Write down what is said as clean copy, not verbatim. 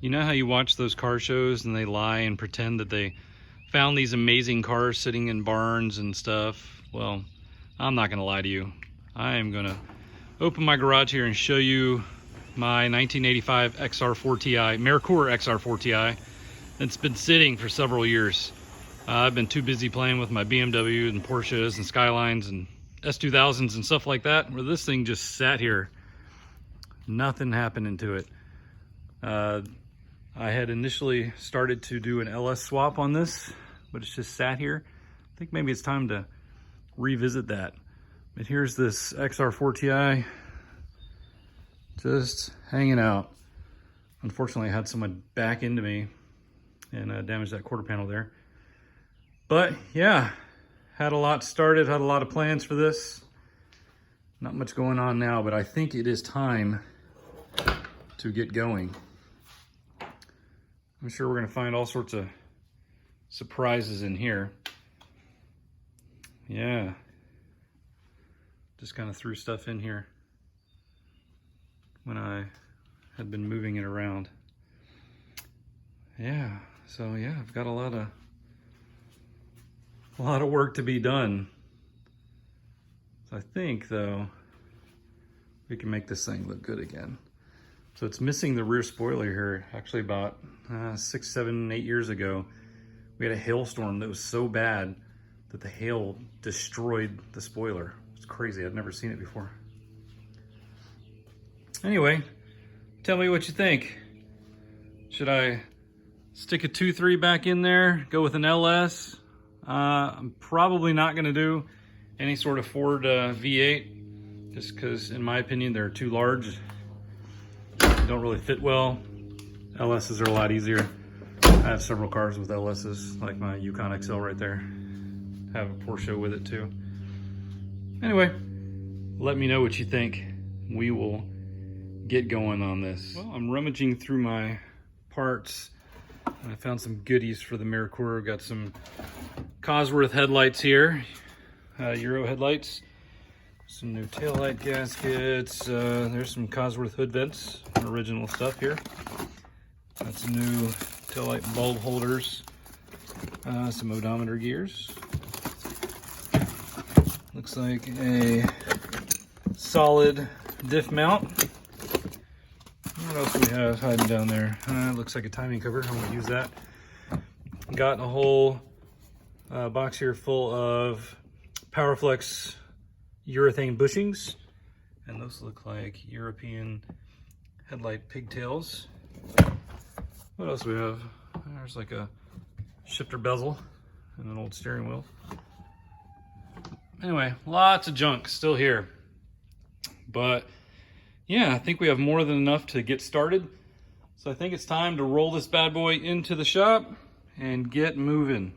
You know how you watch those car shows and they lie and pretend that they found these amazing cars sitting in barns and stuff? Well, I'm not gonna lie to you. I am gonna open my garage here and show you my 1985 XR4Ti, Merkur XR4Ti, that's been sitting for several years. I've been too busy playing with my BMW and Porsches and Skylines and S2000s and stuff like that, where this thing just sat here. Nothing happening to it. I had initially started to do an LS swap on this, but it's just sat here. I think maybe it's time to revisit that. But here's this XR4Ti just hanging out. Unfortunately, I had someone back into me and damaged that quarter panel there. But yeah, had a lot started, had a lot of plans for this. Not much going on now, but I think it is time to get going. I'm sure we're gonna find all sorts of surprises in here. Yeah, just kind of threw stuff in here when I had been moving it around. Yeah, so yeah, I've got a lot of work to be done. So I think though, we can make this thing look good again. So it's missing the rear spoiler here. Actually about 6, 7, 8 years ago, we had a hailstorm that was so bad that the hail destroyed the spoiler. It's crazy, I'd never seen it before. Anyway, tell me what you think. Should I stick a 2.3 back in there, go with an LS? I'm probably not gonna do any sort of Ford V8, just because in my opinion, they're too large. Don't really fit well. LSs are a lot easier. I have several cars with LSs, like my Yukon XL right there. Have a Porsche with it too. Anyway, let me know what you think. We will get going on this. Well, I'm rummaging through my parts. I found some goodies for the Merkur. Got some Cosworth headlights here, Euro headlights. Some new taillight gaskets. There's some Cosworth hood vents, original stuff here. Got some new taillight bulb holders. Some odometer gears. Looks like a solid diff mount. What else do we have hiding down there? Looks like a timing cover. I'm gonna use that. Got a whole box here full of Powerflex urethane bushings, and those look like European headlight pigtails. What else do we have? There's like a shifter bezel and an old steering wheel. Anyway, lots of junk still here, but yeah, I think we have more than enough to get started. So I think it's time to roll this bad boy into the shop and get moving.